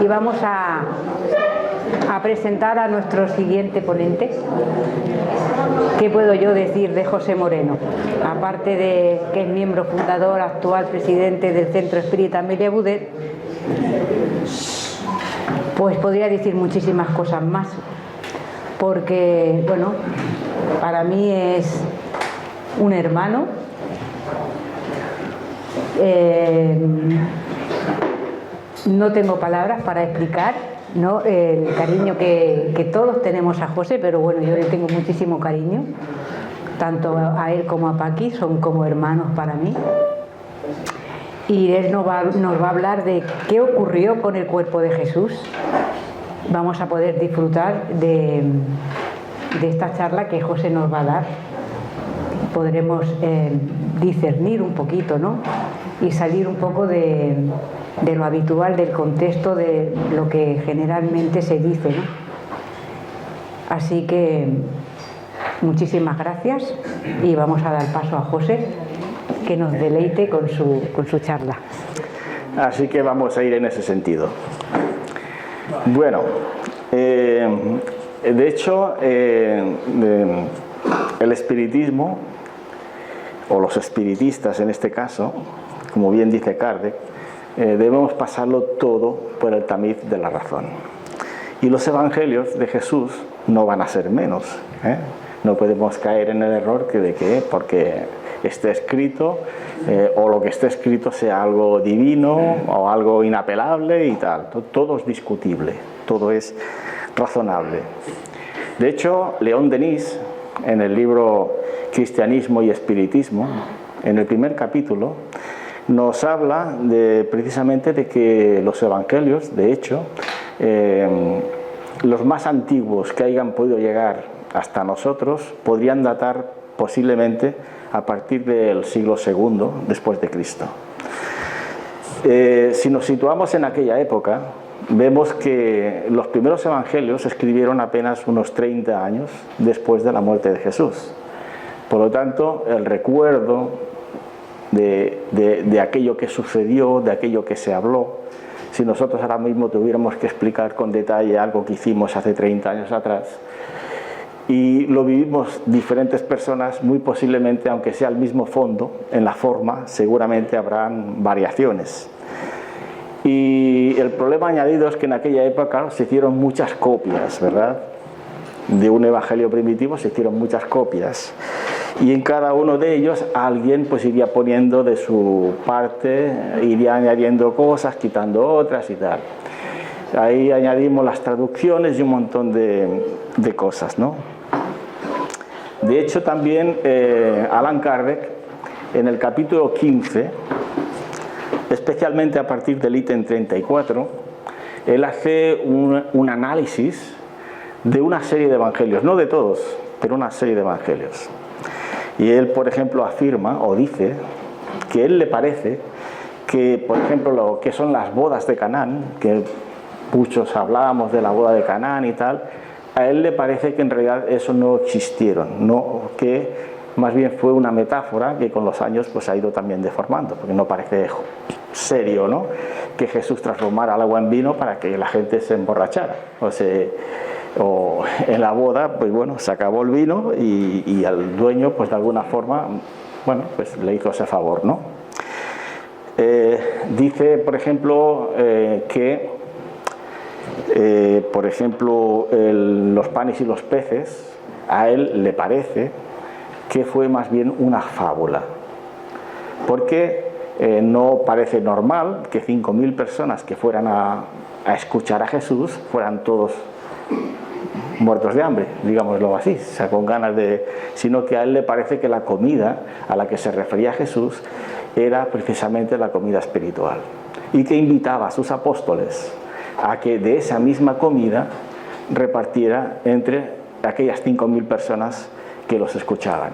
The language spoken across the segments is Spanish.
y vamos a presentar a nuestro siguiente ponente. ¿Qué puedo yo decir de José Moreno? Aparte de que es miembro fundador, actual presidente del Centro Espírita Amelia Boudet, pues podría decir muchísimas cosas más, porque, bueno, para mí es un hermano, no tengo palabras para explicar, ¿no?, el cariño que todos tenemos a José, pero bueno, yo le tengo muchísimo cariño, tanto a él como a Paqui, son como hermanos para mí. Y él nos va a hablar de qué ocurrió con el cuerpo de Jesús. Vamos a poder disfrutar de esta charla que José nos va a dar. Podremos discernir un poquito, ¿no?, y salir un poco de lo habitual, del contexto de lo que generalmente se dice, ¿no? Así que muchísimas gracias y vamos a dar paso a José, que nos deleite con su charla. Así que vamos a ir en ese sentido. Bueno, de hecho, el espiritismo, o los espiritistas en este caso, como bien dice Kardec, debemos pasarlo todo por el tamiz de la razón. Y los evangelios de Jesús no van a ser menos, ¿eh? No podemos caer en el error de que porque esté escrito o lo que esté escrito sea algo divino o algo inapelable y tal. Todo es discutible, todo es razonable. De hecho, León Denis, en el libro Cristianismo y Espiritismo, en el primer capítulo, nos habla precisamente de que los evangelios, de hecho, los más antiguos que hayan podido llegar hasta nosotros, podrían datar posiblemente a partir del siglo II después de Cristo. Si nos situamos en aquella época, vemos que los primeros evangelios se escribieron apenas unos 30 años después de la muerte de Jesús. Por lo tanto, el recuerdo de aquello que sucedió, de aquello que se habló, si nosotros ahora mismo tuviéramos que explicar con detalle algo que hicimos hace 30 años atrás, y lo vivimos diferentes personas, muy posiblemente, aunque sea el mismo fondo, en la forma, seguramente habrán variaciones. Y el problema añadido es que en aquella época se hicieron muchas copias, ¿verdad? De un evangelio primitivo se hicieron muchas copias. Y en cada uno de ellos alguien pues iría poniendo de su parte, iría añadiendo cosas, quitando otras y tal. Ahí añadimos las traducciones y un montón de cosas, ¿no? De hecho, también Allan Kardec, en el capítulo 15, especialmente a partir del ítem 34, él hace un análisis de una serie de evangelios, no de todos, pero una serie de evangelios. Y él, por ejemplo, afirma o dice que él le parece que, por ejemplo, lo que son las bodas de Canaán, que muchos hablábamos de la boda de Canaán y tal, a él le parece que en realidad eso no existieron, no, que más bien fue una metáfora que con los años pues ha ido también deformando, porque no parece serio, ¿no?, que Jesús transformara el agua en vino para que la gente se emborrachara. O en la boda, pues bueno, se acabó el vino y al dueño, pues de alguna forma, bueno, pues le hizo ese favor, ¿no? Dice, por ejemplo, que, por ejemplo, los panes y los peces, a él le parece que fue más bien una fábula, porque no parece normal que 5.000 personas que fueran a escuchar a Jesús fueran todos muertos de hambre, digámoslo así, o sea, con ganas sino que a él le parece que la comida a la que se refería Jesús era precisamente la comida espiritual, y que invitaba a sus apóstoles a que de esa misma comida repartiera entre aquellas 5.000 personas que los escuchaban.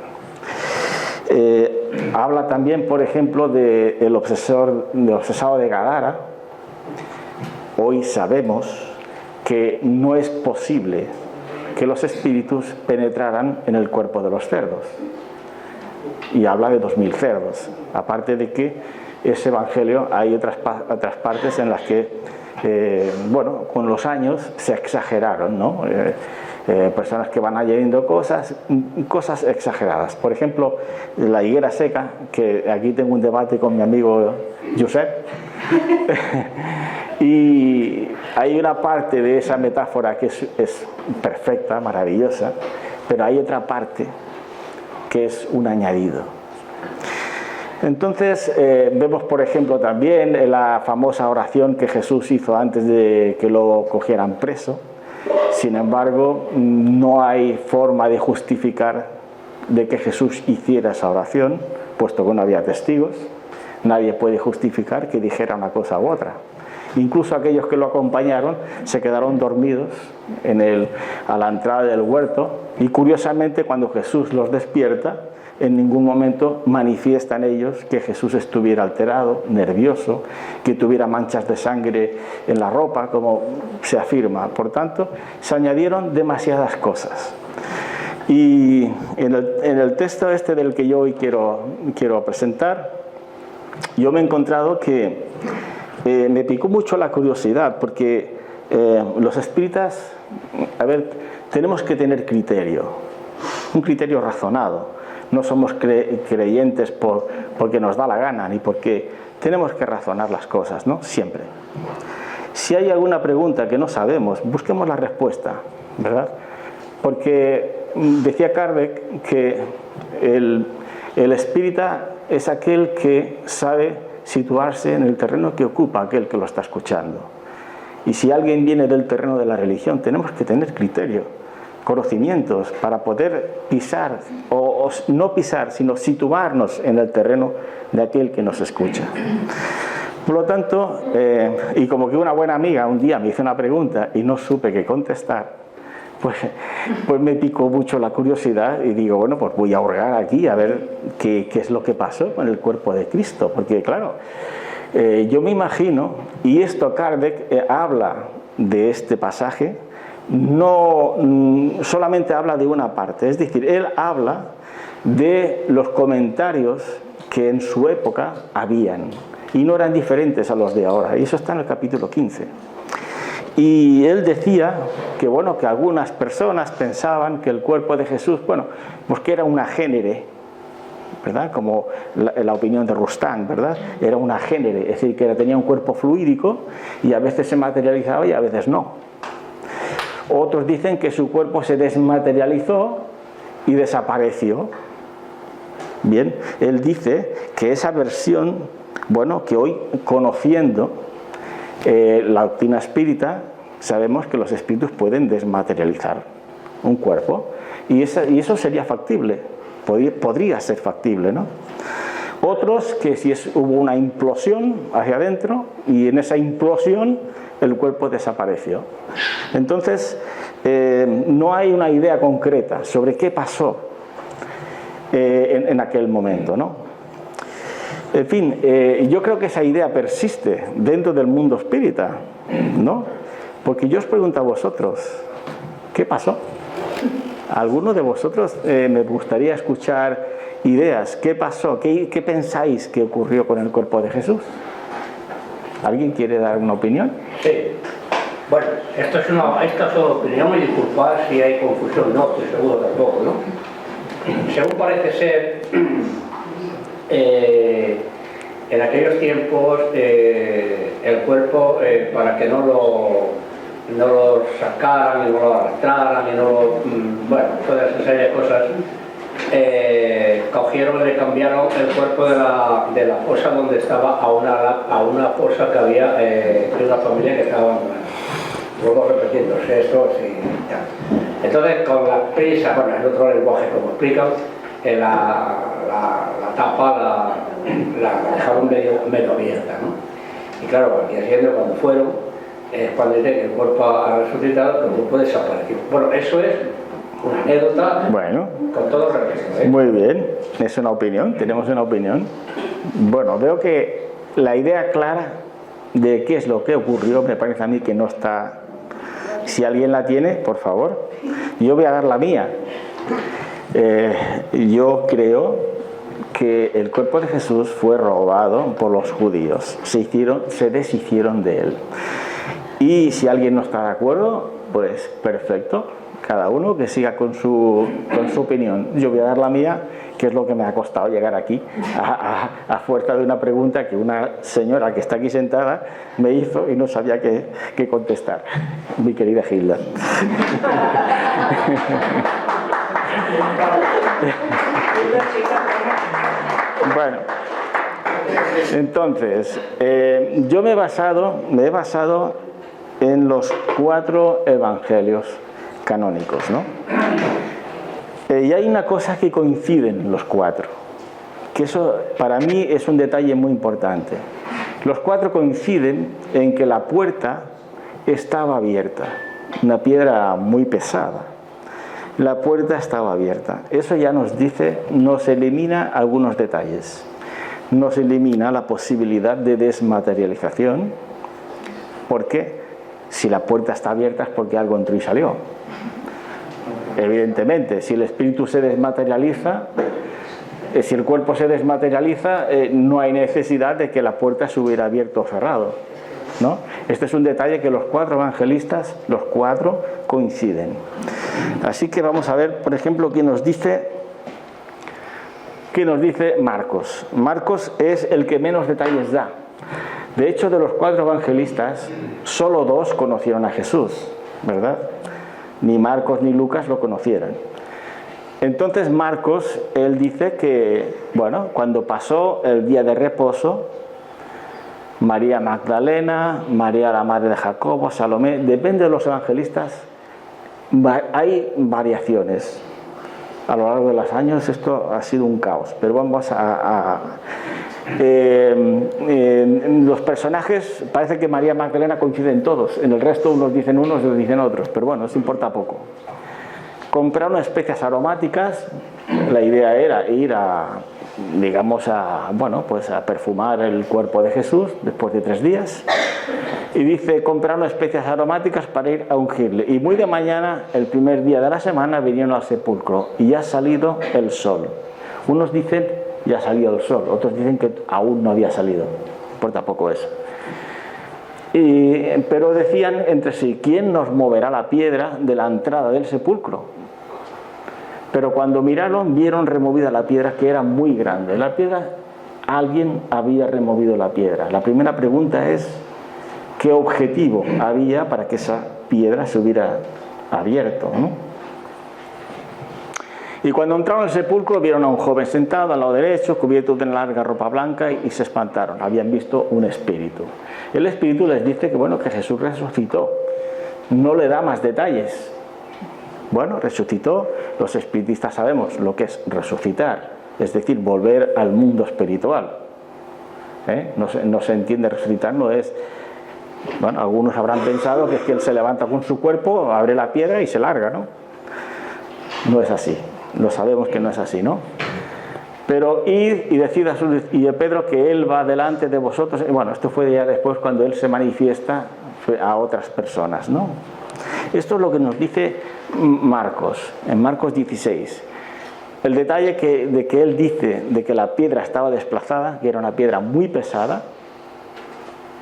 Habla también, por ejemplo, del obsesado de Gadara. Hoy sabemos que no es posible que los espíritus penetraran en el cuerpo de los cerdos, y habla de 2.000 cerdos, aparte de que ese evangelio hay otras partes en las que, bueno, con los años se exageraron, ¿no? Personas que van añadiendo cosas exageradas. Por ejemplo, la higuera seca, que aquí tengo un debate con mi amigo Josep, y hay una parte de esa metáfora que es perfecta, maravillosa, pero hay otra parte que es un añadido. Entonces vemos, por ejemplo, también la famosa oración que Jesús hizo antes de que lo cogieran preso. Sin embargo, no hay forma de justificar de que Jesús hiciera esa oración, puesto que no había testigos. Nadie puede justificar que dijera una cosa u otra. Incluso aquellos que lo acompañaron se quedaron dormidos a la entrada del huerto, y curiosamente cuando Jesús los despierta, en ningún momento manifiestan ellos que Jesús estuviera alterado, nervioso, que tuviera manchas de sangre en la ropa, como se afirma. Por tanto, se añadieron demasiadas cosas. Y en el texto este del que yo hoy quiero presentar, yo me he encontrado que me picó mucho la curiosidad, porque los espíritas, tenemos que tener criterio, un criterio razonado. No somos creyentes porque nos da la gana, ni porque tenemos que razonar las cosas, ¿no? Siempre. Si hay alguna pregunta que no sabemos, busquemos la respuesta, ¿verdad? Porque decía Kardec que el espírita es aquel que sabe situarse en el terreno que ocupa aquel que lo está escuchando. Y si alguien viene del terreno de la religión, tenemos que tener criterio, conocimientos para poder pisar, o no pisar, sino situarnos en el terreno de aquel que nos escucha. Por lo tanto, y como que una buena amiga un día me hizo una pregunta y no supe qué contestar, pues me picó mucho la curiosidad y digo, bueno, pues voy a hurgar aquí a ver qué es lo que pasó con el cuerpo de Cristo. Porque claro, yo me imagino, y esto Kardec habla de este pasaje, no solamente habla de una parte, es decir, él habla de los comentarios que en su época habían y no eran diferentes a los de ahora, y eso está en el capítulo 15. Y él decía que, bueno, que algunas personas pensaban que el cuerpo de Jesús, bueno, pues que era una génere, ¿verdad? Como la opinión de Rostand, ¿verdad? Era una génere, es decir, que tenía un cuerpo fluídico y a veces se materializaba y a veces no. Otros dicen que su cuerpo se desmaterializó y desapareció. Bien, él dice que esa versión, bueno, que hoy conociendo la doctrina espírita, sabemos que los espíritus pueden desmaterializar un cuerpo y eso sería factible, podría ser factible, ¿no? Otros que si hubo una implosión hacia adentro y en esa implosión el cuerpo desapareció. Entonces, no hay una idea concreta sobre qué pasó en aquel momento, ¿no? En fin, yo creo que esa idea persiste dentro del mundo espírita, ¿no? Porque yo os pregunto a vosotros, ¿qué pasó? ¿A alguno de vosotros me gustaría escuchar ideas? ¿Qué pasó? ¿Qué pensáis que ocurrió con el cuerpo de Jesús? ¿Alguien quiere dar una opinión? Sí. Bueno, esta es su opinión, y disculpad si hay confusión, no estoy seguro tampoco, ¿no? Según parece ser, en aquellos tiempos el cuerpo, para que no lo sacaran y no lo arrastraran y no lo... bueno, toda esa serie de cosas, cogieron y le cambiaron el cuerpo de la fosa donde estaba a una fosa que había de una familia que estaba, luego repitiendo sesos y tal. Entonces, con la prisa, bueno, en otro lenguaje como explican, la tapa la dejaron medio abierta, ¿no? Y claro, al día siguiente cuando fueron, cuando dicen que el cuerpo ha resucitado, que el cuerpo desapareció. Bueno, eso es una anécdota, bueno, con todo respeto, ¿eh? Muy bien, es una opinión, tenemos una opinión. Bueno, veo que la idea clara de qué es lo que ocurrió me parece a mí que no está. Si alguien la tiene, por favor. Yo voy a dar la mía. Yo creo que el cuerpo de Jesús fue robado por los judíos, se deshicieron de él. Y si alguien no está de acuerdo, pues perfecto, cada uno que siga con su opinión. Yo voy a dar la mía, que es lo que me ha costado llegar aquí, a fuerza de una pregunta que una señora que está aquí sentada me hizo y no sabía qué contestar, mi querida Hilda. Bueno, entonces, yo me he basado en los 4 evangelios canónicos, ¿no? Y hay una cosa que coinciden los 4, que eso para mí es un detalle muy importante. Los 4 coinciden en que la puerta estaba abierta, una piedra muy pesada. La puerta estaba abierta. Eso ya nos elimina algunos detalles. Nos elimina la posibilidad de desmaterialización, porque si la puerta está abierta es porque algo entró y salió. Evidentemente, si el espíritu se desmaterializa, si el cuerpo se desmaterializa, no hay necesidad de que la puerta se hubiera abierto o cerrado, ¿no? Este es un detalle que los 4 evangelistas, los 4 coinciden. Así que vamos a ver, por ejemplo, qué nos dice Marcos. Marcos es el que menos detalles da. De hecho, de los 4 evangelistas, solo 2 conocieron a Jesús, ¿verdad? Ni Marcos ni Lucas lo conocieron. Entonces Marcos, él dice que, bueno, cuando pasó el día de reposo, María Magdalena, María la madre de Jacobo, Salomé, depende de los evangelistas, hay variaciones. A lo largo de los años esto ha sido un caos, pero vamos los personajes, parece que María Magdalena coinciden todos, en el resto unos dicen unos y otros dicen otros, pero bueno, eso importa poco. Compraron especias aromáticas, la idea era ir a perfumar el cuerpo de Jesús después de 3 días, y dice, compraron especias aromáticas para ir a ungirle, y muy de mañana, el primer día de la semana, vinieron al sepulcro, y ya ha salido el sol. Unos dicen, ya ha salido el sol, otros dicen que aún no había salido, importa poco eso. Pero decían entre sí, ¿quién nos moverá la piedra de la entrada del sepulcro? Pero cuando miraron, vieron removida la piedra, que era muy grande. La piedra, alguien había removido la piedra. La primera pregunta es, ¿qué objetivo había para que esa piedra se hubiera abierto, ¿no? Y cuando entraron al sepulcro, vieron a un joven sentado al lado derecho, cubierto de una larga ropa blanca, y se espantaron. Habían visto un espíritu. El espíritu les dice que Jesús resucitó. No le da más detalles. Bueno, resucitó. Los espiritistas sabemos lo que es resucitar, es decir, volver al mundo espiritual. No se entiende resucitar, no es... Bueno, algunos habrán pensado que es que él se levanta con su cuerpo, abre la piedra y se larga, ¿no? No es así, lo sabemos que no es así, ¿no? Pero id y decid a Pedro que él va delante de vosotros. Bueno, esto fue ya después cuando él se manifiesta a otras personas, ¿no? Esto es lo que nos dice Marcos, en Marcos 16. El detalle de que él dice de que la piedra estaba desplazada, que era una piedra muy pesada,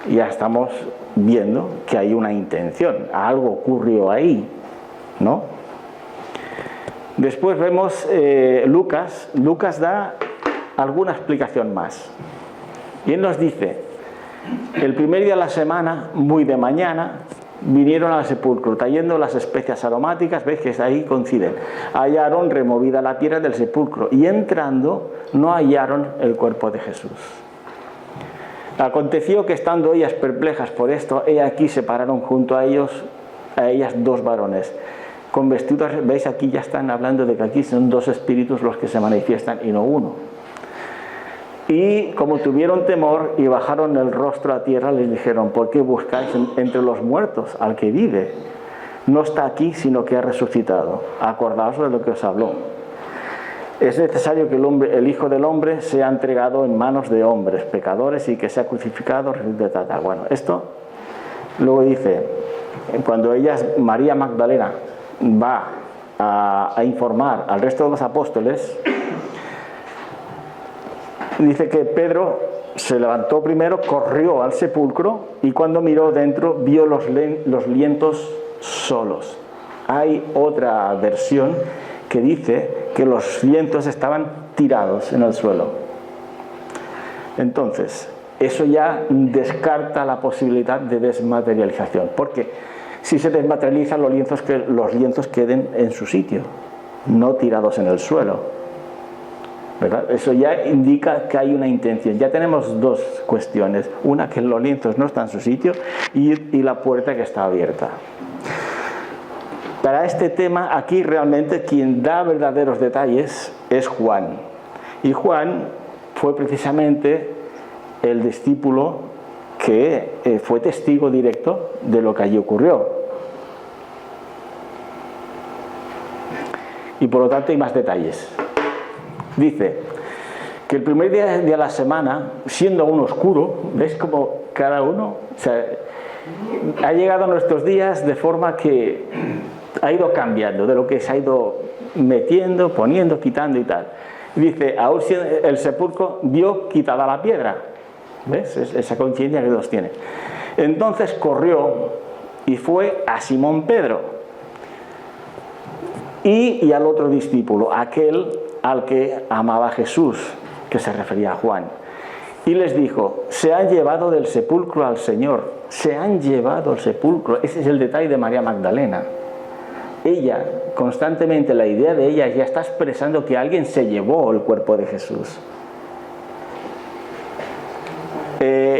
ya estamos viendo que hay una intención, algo ocurrió ahí, ¿no? Después vemos Lucas da alguna explicación más. Y él nos dice, el primer día de la semana, muy de mañana, vinieron al sepulcro, trayendo las especias aromáticas, veis que ahí coinciden. Hallaron removida la piedra del sepulcro, y entrando no hallaron el cuerpo de Jesús. Aconteció que estando ellas perplejas por esto, he aquí se pararon junto a ellas 2 varones. Con vestidos, veis aquí ya están hablando de que aquí son 2 espíritus los que se manifiestan y no uno. Y como tuvieron temor y bajaron el rostro a tierra, les dijeron, ¿por qué buscáis entre los muertos al que vive? No está aquí, sino que ha resucitado. Acordaos de lo que os habló. Es necesario que el Hijo del Hombre sea entregado en manos de hombres pecadores y que sea crucificado, etc. Bueno, esto luego dice, cuando María Magdalena va a informar al resto de los apóstoles, dice que Pedro se levantó primero, corrió al sepulcro y cuando miró dentro vio los lienzos solos. Hay otra versión que dice que los lienzos estaban tirados en el suelo. Entonces, eso ya descarta la posibilidad de desmaterialización, porque si se desmaterializan los lienzos queden en su sitio, no tirados en el suelo, ¿verdad? Eso ya indica que hay una intención. Ya tenemos dos cuestiones, una que los lienzos no están en su sitio y la puerta que está abierta. Para este tema, aquí realmente quien da verdaderos detalles es Juan. Y Juan fue precisamente el discípulo que fue testigo directo de lo que allí ocurrió. Y por lo tanto hay más detalles. Dice que el primer día de la semana, siendo aún oscuro, ¿ves cómo cada uno ha llegado a nuestros días de forma que ha ido cambiando, de lo que se ha ido metiendo, poniendo, quitando y tal? Dice, aún el sepulcro vio quitada la piedra. ¿Ves? Esa conciencia que Dios tiene. Entonces corrió y fue a Simón Pedro y al otro discípulo, aquel al que amaba Jesús, que se refería a Juan. Y les dijo, se han llevado del sepulcro al Señor. Se han llevado al sepulcro. Ese es el detalle de María Magdalena. Ella, constantemente, la idea de ella ya está expresando que alguien se llevó el cuerpo de Jesús.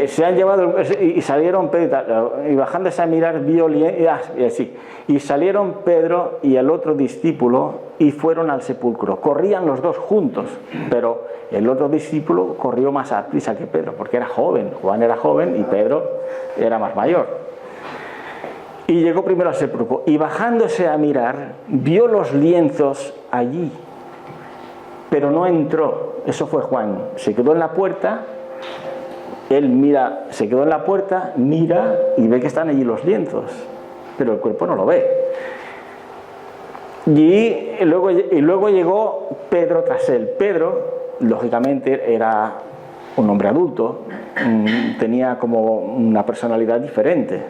Se han llevado y salieron Pedro y bajándose a mirar vio y salieron Pedro y el otro discípulo y fueron al sepulcro. Corrían los dos juntos, pero el otro discípulo corrió más a prisa que Pedro porque era joven. Juan era joven y Pedro era más mayor. Y llegó primero al sepulcro y bajándose a mirar vio los lienzos allí, pero no entró. Eso fue Juan. Se quedó en la puerta. Él mira, se quedó en la puerta, mira y ve que están allí los lienzos, pero el cuerpo no lo ve. Y luego llegó Pedro tras él. Pedro, lógicamente, era un hombre adulto, tenía como una personalidad diferente.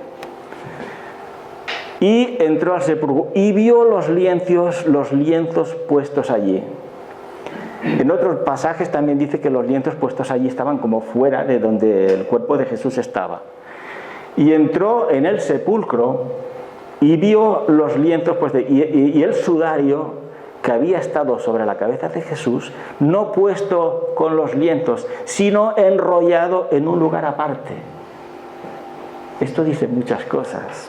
Y entró al sepulcro y vio los lienzos puestos allí. En otros pasajes también dice que los lienzos puestos allí estaban como fuera de donde el cuerpo de Jesús estaba. Y entró en el sepulcro y vio los lienzos puestos y el sudario que había estado sobre la cabeza de Jesús, no puesto con los lienzos, sino enrollado en un lugar aparte. Esto dice muchas cosas.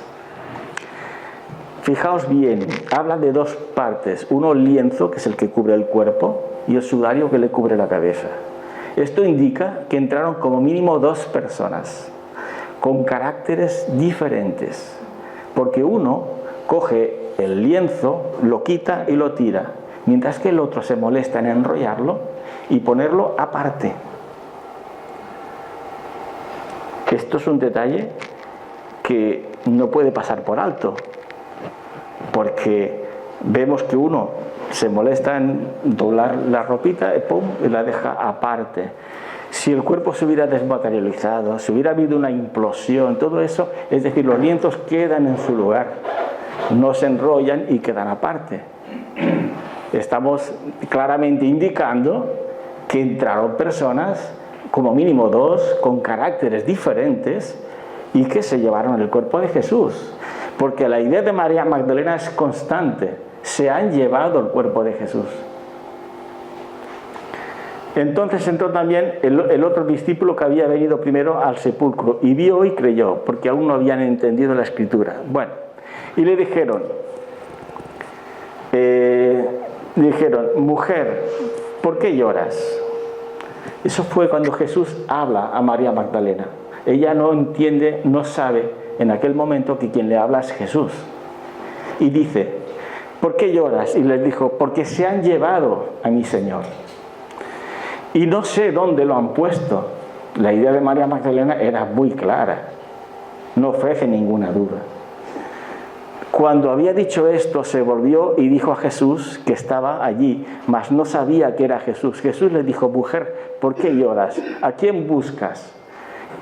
Fijaos bien, habla de dos partes. Uno, el lienzo, que es el que cubre el cuerpo, y el sudario que le cubre la cabeza. Esto indica que entraron como mínimo dos personas con caracteres diferentes, porque uno coge el lienzo, lo quita y lo tira, mientras que el otro se molesta en enrollarlo y ponerlo aparte. Esto es un detalle que no puede pasar por alto, porque vemos que uno se molesta en doblar la ropita y la deja aparte. Si el cuerpo se hubiera desmaterializado, si hubiera habido una implosión, todo eso, es decir, los lienzos quedan en su lugar, no se enrollan y quedan aparte. Estamos claramente indicando que entraron personas, como mínimo dos, con caracteres diferentes y que se llevaron el cuerpo de Jesús. Porque la idea de María Magdalena es constante. Se han llevado el cuerpo de Jesús. Entonces entró también el otro discípulo que había venido primero al sepulcro y vio y creyó, porque aún no habían entendido la escritura. Bueno, y le dijeron, mujer, ¿por qué lloras? Eso fue cuando Jesús habla a María Magdalena. Ella no entiende, no sabe en aquel momento que quien le habla es Jesús. Y dice, ¿por qué lloras? Y les dijo, porque se han llevado a mi Señor. Y no sé dónde lo han puesto. La idea de María Magdalena era muy clara. No ofrece ninguna duda. Cuando había dicho esto, se volvió y dijo a Jesús que estaba allí, mas no sabía que era Jesús. Jesús le dijo: mujer, ¿por qué lloras? ¿A quién buscas?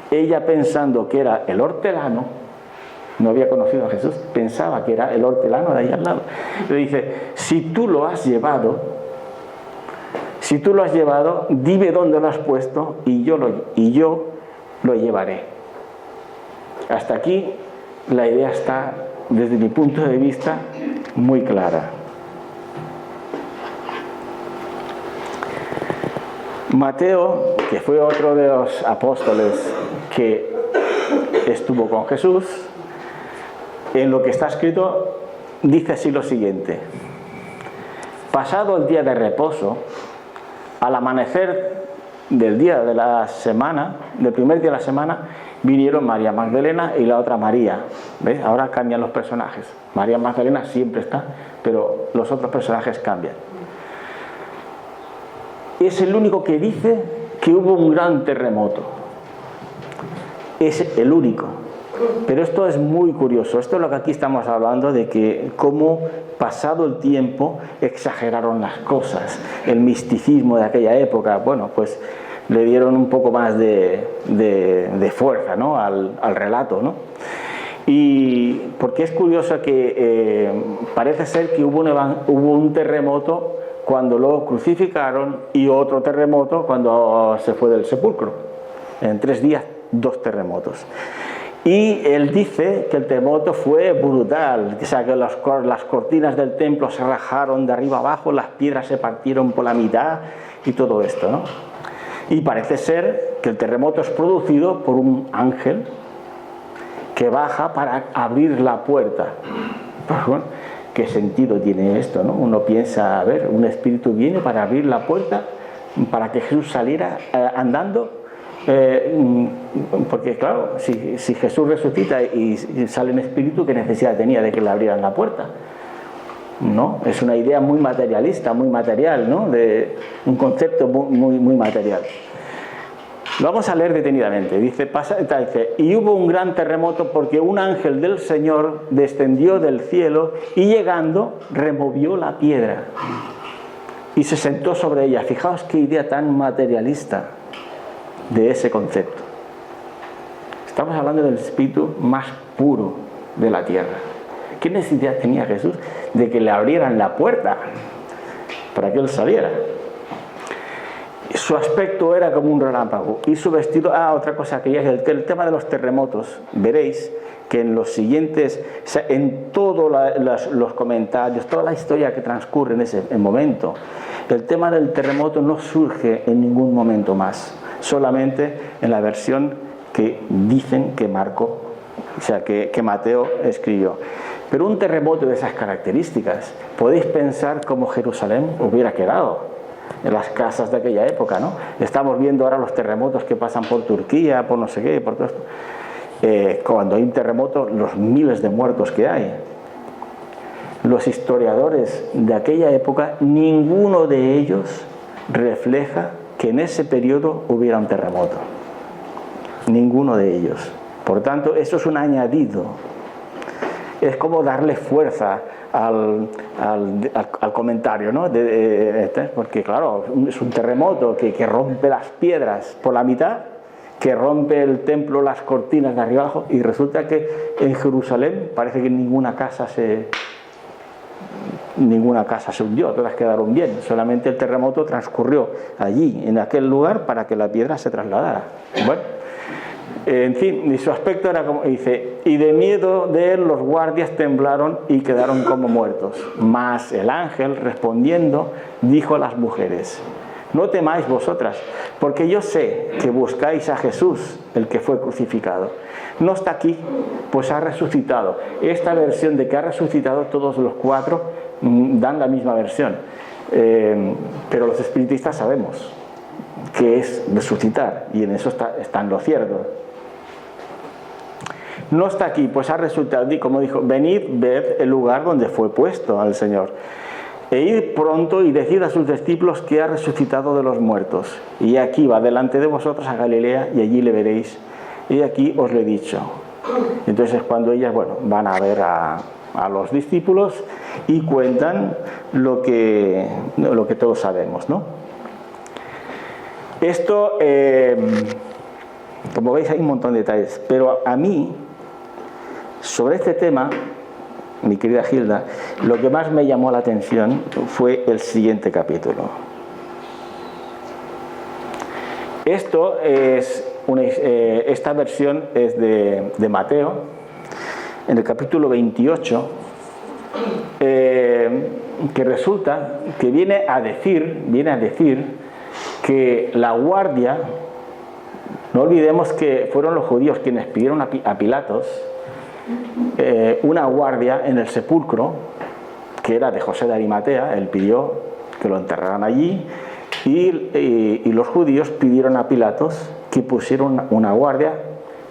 Ella, pensando que era el hortelano, no había conocido a Jesús, pensaba que era el hortelano de ahí al lado. Le dice: si tú lo has llevado, dime dónde lo has puesto y yo lo llevaré. Hasta aquí la idea está, desde mi punto de vista, muy clara. Mateo, que fue otro de los apóstoles que estuvo con Jesús, en lo que está escrito dice así lo siguiente: pasado el día de reposo, al amanecer del día de la semana, del primer día de la semana, vinieron María Magdalena y la otra María. ¿Ves? Ahora cambian los personajes. María Magdalena siempre está, pero los otros personajes cambian. Es el único que dice que hubo un gran terremoto. Es el único. Pero esto es muy curioso. Esto es lo que aquí estamos hablando, de que cómo, pasado el tiempo, exageraron las cosas. El misticismo de aquella época, bueno, pues le dieron un poco más de fuerza, ¿no?, al relato, ¿no? Y porque es curioso que parece ser que hubo un terremoto cuando lo crucificaron y otro terremoto cuando se fue del sepulcro. En 3 días, 2 terremotos. Y él dice que el terremoto fue brutal, o sea, que las cortinas del templo se rajaron de arriba abajo, las piedras se partieron por la mitad y todo esto, ¿no? Y parece ser que el terremoto es producido por un ángel que baja para abrir la puerta. Pues bueno, ¿qué sentido tiene esto, no? Uno piensa, a ver, un espíritu viene para abrir la puerta para que Jesús saliera andando, porque claro, si Jesús resucita y sale en espíritu, ¿qué necesidad tenía de que le abrieran la puerta? ¿No? Es una idea muy materialista, muy material, ¿no? De un concepto muy material. Lo vamos a leer detenidamente. Dice, y hubo un gran terremoto porque un ángel del Señor descendió del cielo y llegando removió la piedra y se sentó sobre ella. Fijaos qué idea tan materialista de ese concepto. Estamos hablando del espíritu más puro de la tierra. ¿Qué necesidad tenía Jesús de que le abrieran la puerta para que él saliera? Su aspecto era como un relámpago y su vestido... otra cosa que ya es el tema de los terremotos. Veréis que en los siguientes, o sea, en todos los comentarios, toda la historia que transcurre en ese momento, el tema del terremoto no surge en ningún momento más, solamente en la versión que dicen que Marco, o sea, que Mateo escribió. Pero un terremoto de esas características, podéis pensar cómo Jerusalén hubiera quedado en las casas de aquella época, ¿no? Estamos viendo ahora los terremotos que pasan por Turquía, por no sé qué, por todo esto. Cuando hay un terremoto, los miles de muertos que hay. Los historiadores de aquella época, ninguno de ellos refleja que en ese periodo hubiera un terremoto. Ninguno de ellos. Por tanto, eso es un añadido. Es como darle fuerza al comentario, ¿no? Porque claro, es un terremoto que rompe las piedras por la mitad, que rompe el templo, las cortinas de arriba abajo, y resulta que en Jerusalén parece que ninguna casa se hundió, todas quedaron bien. Solamente el terremoto transcurrió allí, en aquel lugar, para que la piedra se trasladara. Bueno, en fin, y su aspecto era como, dice, y de miedo de él los guardias temblaron y quedaron como muertos. Mas el ángel, respondiendo, dijo a las mujeres, no temáis vosotras, porque yo sé que buscáis a Jesús, el que fue crucificado. No está aquí, pues ha resucitado. Esta versión de que ha resucitado, todos los 4 dan la misma versión. Pero los espiritistas sabemos que es resucitar, y en eso está en lo cierto. No está aquí, pues ha resucitado, y como dijo, venid, ved el lugar donde fue puesto al Señor. E id pronto y decid a sus discípulos que ha resucitado de los muertos. Y aquí va delante de vosotros a Galilea, y allí le veréis. Y aquí os lo he dicho. Entonces cuando ellas, bueno, van a ver a los discípulos y cuentan lo que todos sabemos, ¿no? Esto, como veis, hay un montón de detalles, pero a mí, sobre este tema, mi querida Gilda, lo que más me llamó la atención fue el siguiente capítulo. Esta versión es de Mateo, en el capítulo 28, que resulta que viene a decir que la guardia, no olvidemos que fueron los judíos quienes pidieron a Pilatos una guardia en el sepulcro, que era de José de Arimatea. Él pidió que lo enterraran allí y los judíos pidieron a Pilatos que pusieran una guardia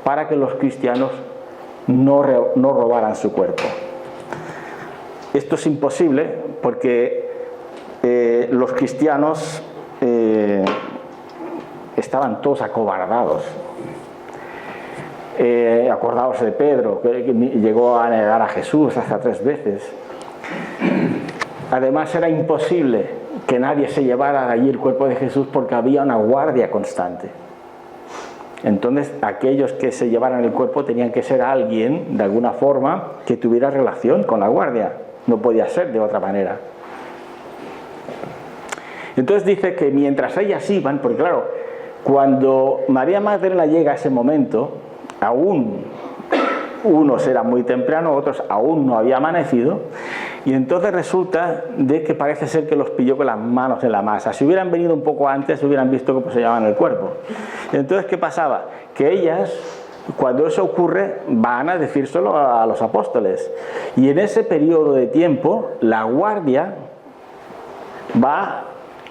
para que los cristianos no robaran su cuerpo. Esto es imposible porque los cristianos estaban todos acobardados. Acordaos de Pedro, que llegó a negar a Jesús hasta 3 veces. Además, era imposible que nadie se llevara de allí el cuerpo de Jesús porque había una guardia constante. Entonces, aquellos que se llevaran el cuerpo tenían que ser alguien, de alguna forma, que tuviera relación con la guardia. No podía ser de otra manera. Entonces dice que mientras ellas iban, porque claro, cuando María Magdalena llega a ese momento, aún unos eran muy temprano, otros aún no había amanecido, y entonces resulta de que parece ser que los pilló con las manos en la masa. Si hubieran venido un poco antes, hubieran visto cómo se llevaban el cuerpo. Entonces, ¿qué pasaba? Que ellas, cuando eso ocurre, van a decírselo a los apóstoles, y en ese periodo de tiempo la guardia va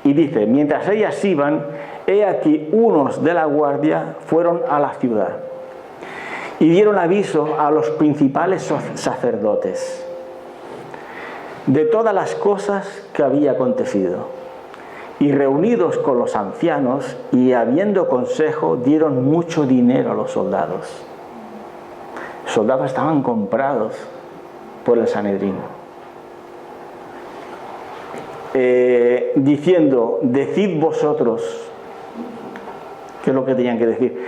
y dice: mientras ellas iban, he aquí unos de la guardia fueron a la ciudad y dieron aviso a los principales sacerdotes de todas las cosas que había acontecido, y reunidos con los ancianos y habiendo consejo, dieron mucho dinero a los soldados. Los soldados estaban comprados por el Sanedrín, diciendo: decid vosotros. ¿Qué es lo que tenían que decir?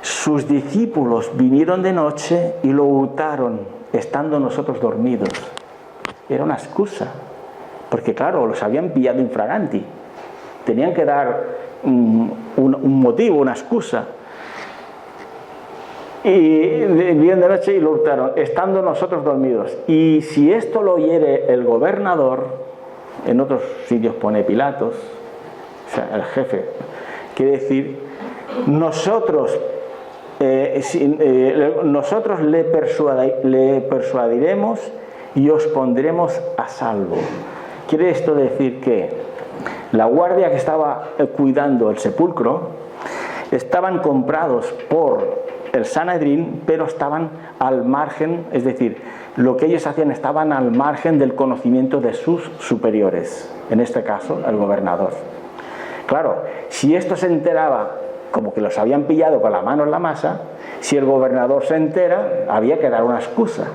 Sus discípulos vinieron de noche y lo hurtaron, estando nosotros dormidos. Era una excusa, porque claro, los habían pillado infraganti. Tenían que dar un motivo, una excusa. Y vinieron de noche y lo hurtaron, estando nosotros dormidos. Y si esto lo oyere el gobernador, en otros sitios pone Pilatos, o sea, el jefe, quiere decir, nosotros le persuadiremos y os pondremos a salvo. Quiere esto decir que la guardia que estaba cuidando el sepulcro estaban comprados por el Sanedrín, pero estaban al margen, es decir, lo que ellos hacían, estaban al margen del conocimiento de sus superiores, en este caso el gobernador. Claro, si esto se enteraba, como que los habían pillado con la mano en la masa, si el gobernador se entera, había que dar una excusa.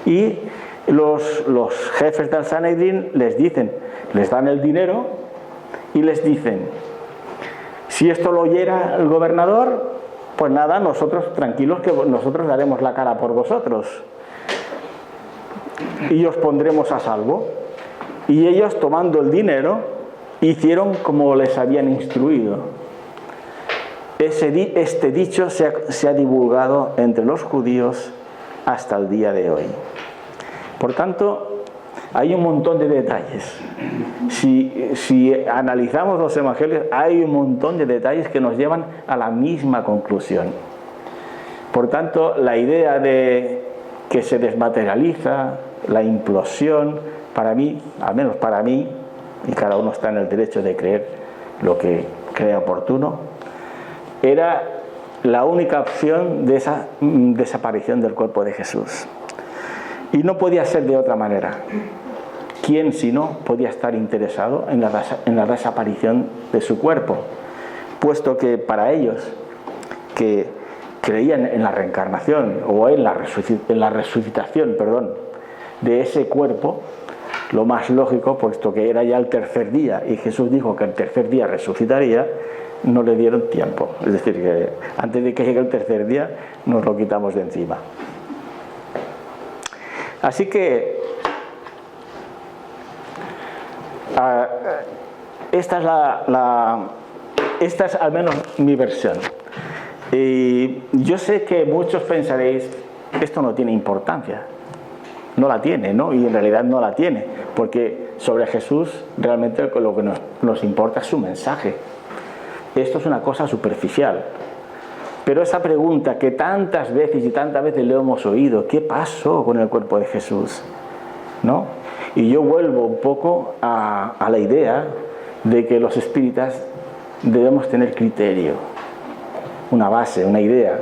Y los jefes del Sanedrín les dan el dinero y les dicen: si esto lo oyera el gobernador, pues nada, nosotros tranquilos, que nosotros daremos la cara por vosotros y os pondremos a salvo. Y ellos, tomando el dinero, hicieron como les habían instruido. Este dicho se ha divulgado entre los judíos hasta el día de hoy. Por tanto, hay un montón de detalles. Si analizamos los evangelios, hay un montón de detalles que nos llevan a la misma conclusión. Por tanto, la idea de que se desmaterializa, la implosión, para mí, al menos para mí, y cada uno está en el derecho de creer lo que crea oportuno, era la única opción de esa desaparición del cuerpo de Jesús. Y no podía ser de otra manera. ¿Quién, si no, podía estar interesado en la desaparición de su cuerpo? Puesto que para ellos, que creían en la reencarnación, o en la resucitación, de ese cuerpo, lo más lógico, puesto que era ya el tercer día y Jesús dijo que el tercer día resucitaría, no le dieron tiempo. Es decir, que antes de que llegue el tercer día nos lo quitamos de encima. Así que esta es al menos mi versión. Y yo sé que muchos pensaréis, esto no tiene importancia. No la tiene, ¿no? Y en realidad no la tiene, porque sobre Jesús realmente lo que nos importa es su mensaje. Esto es una cosa superficial. Pero esa pregunta que tantas veces y tantas veces le hemos oído, ¿qué pasó con el cuerpo de Jesús? ¿No? Y yo vuelvo un poco a la idea de que los espíritas debemos tener criterio, una base, una idea,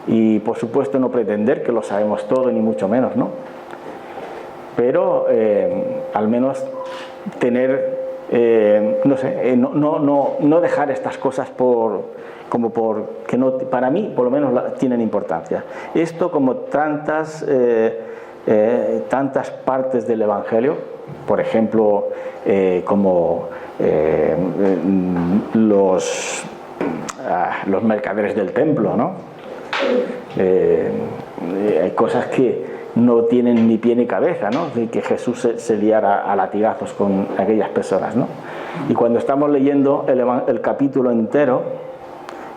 y por supuesto no pretender que lo sabemos todo, ni mucho menos, ¿no? Pero al menos tener, no sé, no dejar estas cosas que no, para mí por lo menos tienen importancia. Esto, como tantas partes del Evangelio, por ejemplo, como los mercaderes del templo, ¿no? Hay cosas que no tienen ni pie ni cabeza, ¿no? De que Jesús se liara a latigazos con aquellas personas, ¿no? Y cuando estamos leyendo el capítulo entero,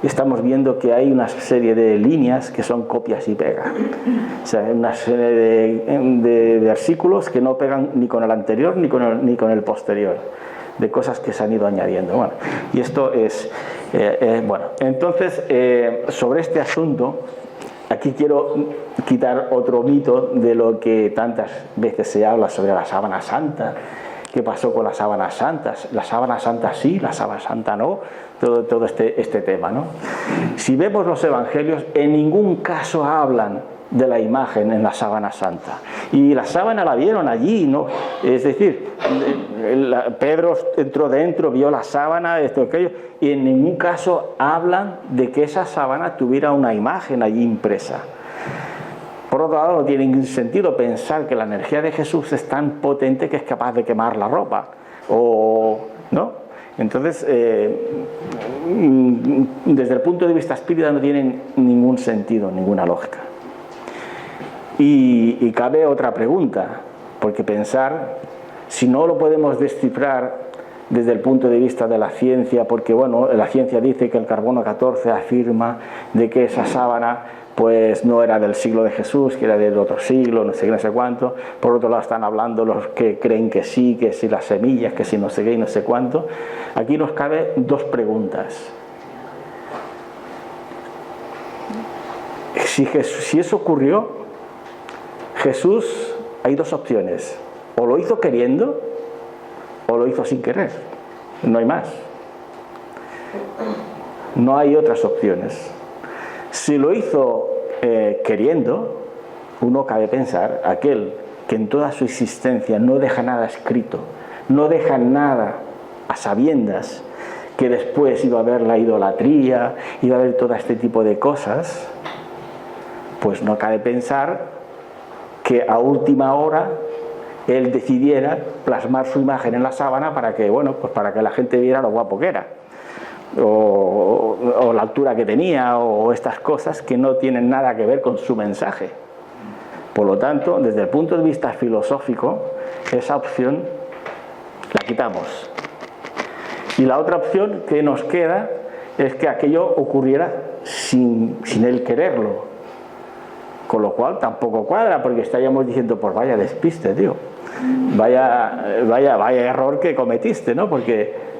estamos viendo que hay una serie de líneas que son copias y pegas. O sea, una serie de versículos que no pegan ni con el anterior ni con el posterior, de cosas que se han ido añadiendo. Bueno, y esto es... bueno, entonces, sobre este asunto, aquí quiero quitar otro mito de lo que tantas veces se habla sobre la sábana santa. ¿Qué pasó con las sábanas santas? La sábana santa sí, la sábana santa no. Todo este tema, ¿no? Si vemos los evangelios, en ningún caso hablan de la imagen en la sábana santa. Y la sábana la vieron allí, ¿no? Es decir, Pedro entró dentro, vio la sábana, esto, aquello, y en ningún caso hablan de que esa sábana tuviera una imagen allí impresa. Por otro lado, no tiene ningún sentido pensar que la energía de Jesús es tan potente que es capaz de quemar la ropa, ¿no? Entonces, desde el punto de vista espírita no tiene ningún sentido, ninguna lógica. Y cabe otra pregunta, porque pensar, si no lo podemos descifrar desde el punto de vista de la ciencia, porque bueno, la ciencia dice que el carbono 14 afirma de que esa sábana pues no era del siglo de Jesús, que era del otro siglo, no sé qué, no sé cuánto. Por otro lado están hablando los que creen que sí, que si las semillas, que si no sé qué y no sé cuánto. Aquí nos cabe dos preguntas. Si eso ocurrió, Jesús, hay dos opciones: o lo hizo queriendo o lo hizo sin querer, no hay más, no hay otras opciones. Si lo hizo queriendo, uno cabe pensar, aquel que en toda su existencia no deja nada escrito, no deja nada a sabiendas, que después iba a haber la idolatría, iba a haber todo este tipo de cosas, pues no cabe pensar que a última hora él decidiera plasmar su imagen en la sábana para que, bueno, pues para que la gente viera lo guapo que era, o la altura que tenía, o estas cosas que no tienen nada que ver con su mensaje. Por lo tanto, desde el punto de vista filosófico, esa opción la quitamos. Y la otra opción que nos queda es que aquello ocurriera sin él quererlo. Con lo cual tampoco cuadra, porque estaríamos diciendo, pues vaya despiste, tío. Vaya error que cometiste, ¿no? Porque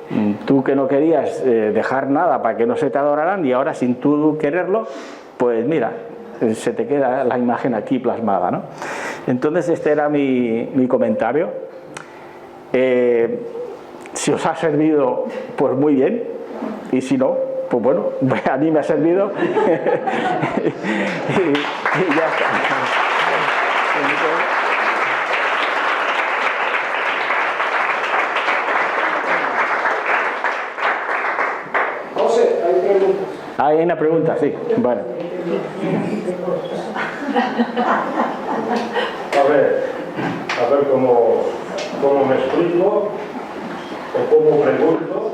tú que no querías dejar nada para que no se te adoraran, y ahora sin tú quererlo, pues mira, se te queda la imagen aquí plasmada, ¿no? Entonces este era mi comentario. Si os ha servido, pues muy bien, y si no, pues bueno, a mí me ha servido y ya está. José, hay preguntas. Hay una pregunta, sí. Bueno. A ver. a ver cómo me explico o cómo pregunto,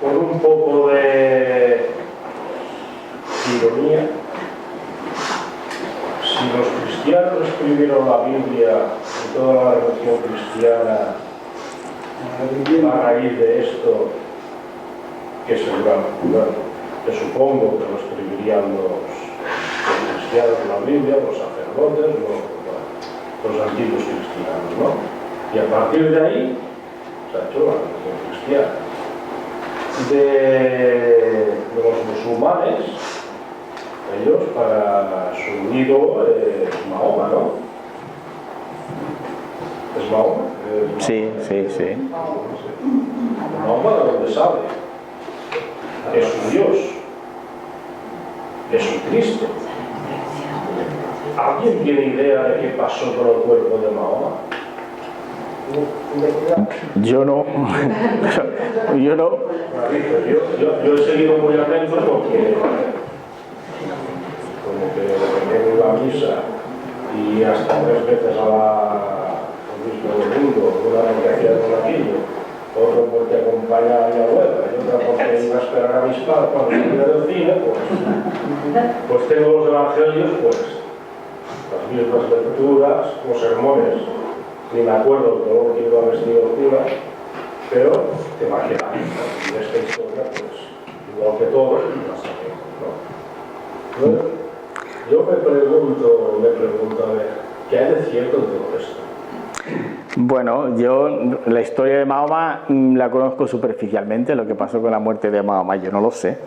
con un poco de ironía. Si los cristianos escribieron la Biblia y toda la religión cristiana a raíz de esto, que seguramente, bueno, que supongo que lo escribirían los cristianos de la Biblia, los sacerdotes, los antiguos cristianos, ¿no? Y a partir de ahí se ha hecho la religión cristiana. De los musulmanes, ellos para su ídolo es Mahoma, ¿no? ¿Es Mahoma? Sí, sí, sí. Mahoma, ¿de dónde sale? Es su Dios, es su Cristo. ¿Alguien tiene idea de qué pasó con el cuerpo de Mahoma? Yo no. Yo no. Yo he seguido muy atento porque como que vengo a misa y hasta 3 veces al mismo domingo, una vez que hacía con aquello, otro porque acompaña a mi abuela y otra porque iba a esperar a mis padres cuando salía del cine, pues tengo los evangelios, pues las mismas lecturas, los sermones, ni me acuerdo de todo lo que iba vestido el cura, pero te imaginas, en esta historia, pues igual que todos, la sabemos, ¿no? Bueno, yo me pregunto, a ver, ¿qué hay de cierto en todo esto? Bueno, yo la historia de Mahoma la conozco superficialmente, lo que pasó con la muerte de Mahoma, yo no lo sé.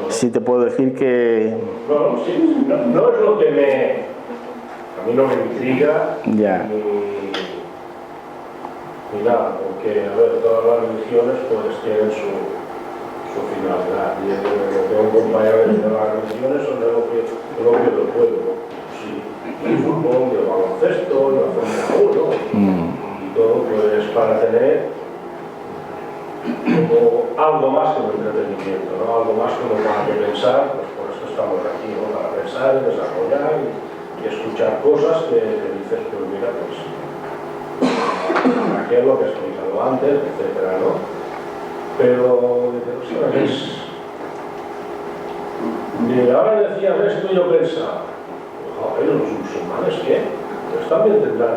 Sí te puedo decir que... No, sí, no es lo que a mí no me intriga, Ya. ni nada, porque, a ver, todas las religiones pues tienen su finalidad, y yo tengo compañeros de las religiones son lo que del pueblo, sí, el fútbol, el baloncesto, la Fórmula 1, y todo pues para tener como algo más que un entretenimiento, ¿no? Algo más como para que pensar, pues por eso estamos aquí, ¿no? Para pensar y desarrollar y escuchar cosas que dices, pues mira, pues aquello lo que he explicado antes, etcétera, ¿no? Pero ahora decías esto y yo pensaba, joder, los musulmanes, ¿qué? Pues también tendrán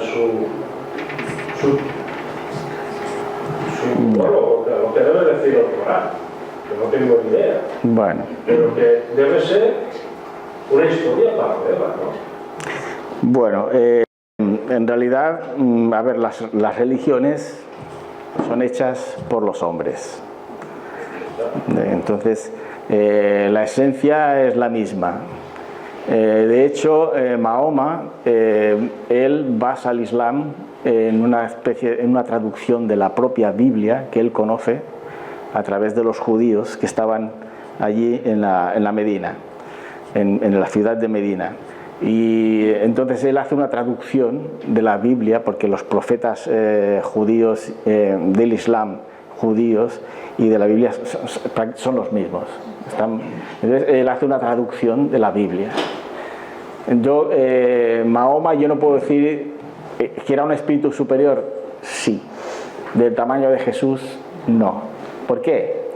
lo que debe decir el Corán, que no tengo ni idea. Bueno. Pero que debe ser una historia paralela, ¿no? Bueno, en realidad, a ver, las religiones son hechas por los hombres. Entonces, la esencia es la misma. De hecho, Mahoma, él basa el Islam en una traducción de la propia Biblia que él conoce a través de los judíos que estaban allí en la Medina, en la ciudad de Medina. Y entonces él hace una traducción de la Biblia, porque los profetas judíos del Islam, judíos, y de la Biblia son los mismos. Entonces él hace una traducción de la Biblia. Mahoma, yo no puedo decir que era un espíritu superior, sí. Del tamaño de Jesús, no. ¿Por qué?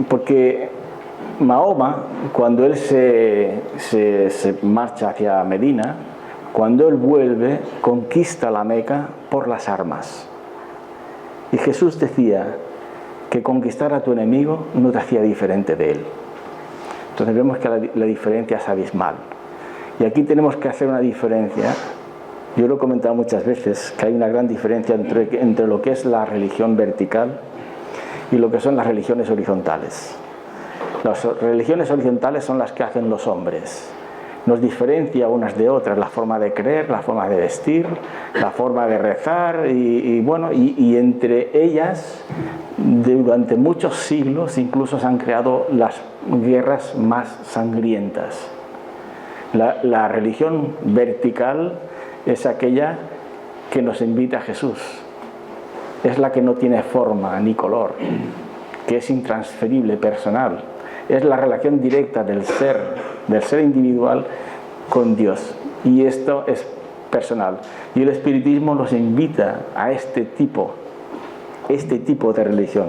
Porque Mahoma, cuando él se marcha hacia Medina, cuando él vuelve, conquista la Meca por las armas. Y Jesús decía que conquistar a tu enemigo no te hacía diferente de él. Entonces vemos que la diferencia es abismal. Y aquí tenemos que hacer una diferencia. Yo lo he comentado muchas veces, que hay una gran diferencia entre lo que es la religión vertical y lo que son las religiones horizontales. Las religiones horizontales son las que hacen los hombres. Nos diferencia unas de otras la forma de creer, la forma de vestir, la forma de rezar y entre ellas durante muchos siglos incluso se han creado las guerras más sangrientas. La religión vertical es aquella que nos invita a Jesús, es la que no tiene forma ni color, que es intransferible, personal. Es la relación directa del ser individual con Dios. Y esto es personal. Y el espiritismo nos invita a este tipo de religión.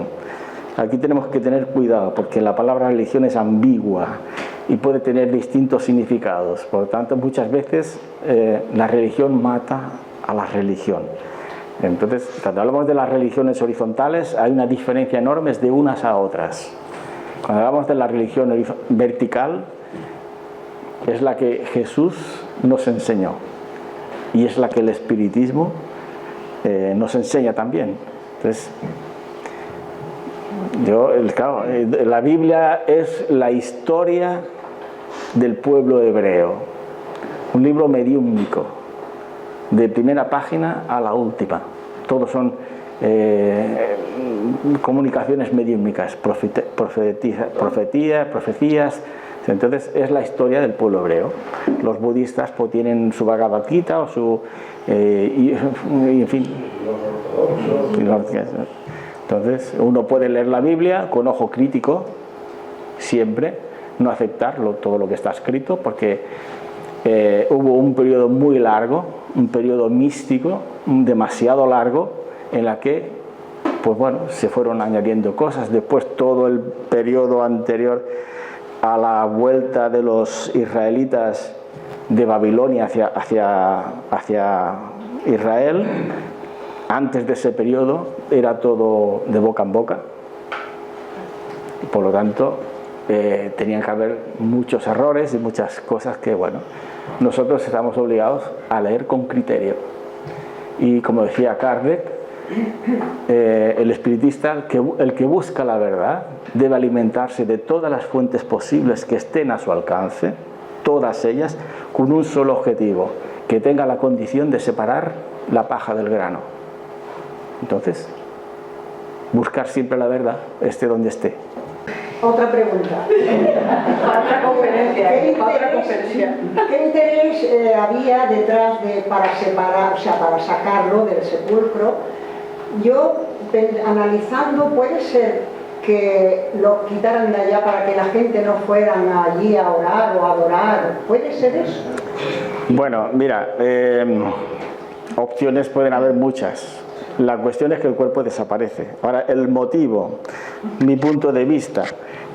Aquí tenemos que tener cuidado porque la palabra religión es ambigua y puede tener distintos significados. Por lo tanto, muchas veces la religión mata a la religión. Entonces, cuando hablamos de las religiones horizontales, hay una diferencia enorme de unas a otras. Cuando hablamos de la religión vertical, es la que Jesús nos enseñó y es la que el espiritismo nos enseña también. Entonces, claro, la Biblia es la historia del pueblo hebreo, un libro mediúmico, de primera página a la última. Todos son comunicaciones mediúmicas, profecías. Entonces es la historia del pueblo hebreo. Los budistas pues tienen su Bhagavad Gita o su y en fin. Entonces uno puede leer la Biblia con ojo crítico siempre, no aceptar todo lo que está escrito, porque hubo un periodo muy largo, un periodo místico demasiado largo, en la que pues bueno, se fueron añadiendo cosas. Después todo el periodo anterior a la vuelta de los israelitas de Babilonia hacia Israel, antes de ese periodo era todo de boca en boca. Por lo tanto, tenían que haber muchos errores y muchas cosas que, bueno, nosotros estamos obligados a leer con criterio. Y como decía Kardec, el espiritista, el que busca la verdad, debe alimentarse de todas las fuentes posibles que estén a su alcance, todas ellas, con un solo objetivo, que tenga la condición de separar la paja del grano. Entonces, buscar siempre la verdad, esté donde esté. Otra pregunta. Otra conferencia. ¿Qué interés había detrás para separar, o sea, para sacarlo del sepulcro? Yo, analizando, puede ser que lo quitaran de allá para que la gente no fueran allí a orar o a adorar. ¿Puede ser eso? Bueno, mira, opciones pueden haber muchas. La cuestión es que el cuerpo desaparece. Ahora, el motivo, mi punto de vista,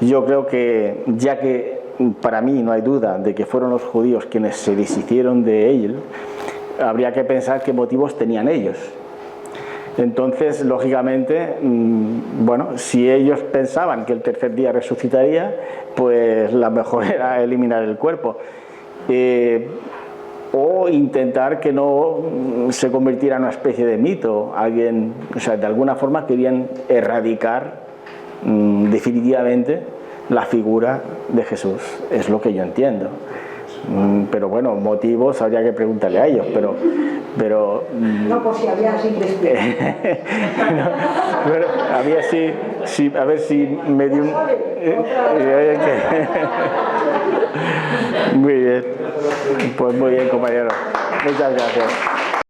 yo creo que, ya que para mí no hay duda de que fueron los judíos quienes se deshicieron de él, habría que pensar qué motivos tenían ellos. Entonces, lógicamente, bueno, si ellos pensaban que el tercer día resucitaría, pues la mejor era eliminar el cuerpo. O intentar que no se convirtiera en una especie de mito. Alguien, o sea, de alguna forma querían erradicar definitivamente la figura de Jesús. Es lo que yo entiendo. Pero bueno, motivos habría que preguntarle a ellos, pero no, por si había así investigado. No, bueno, había sí, a ver si medium. Muy bien, pues muy bien, compañero. Muchas gracias.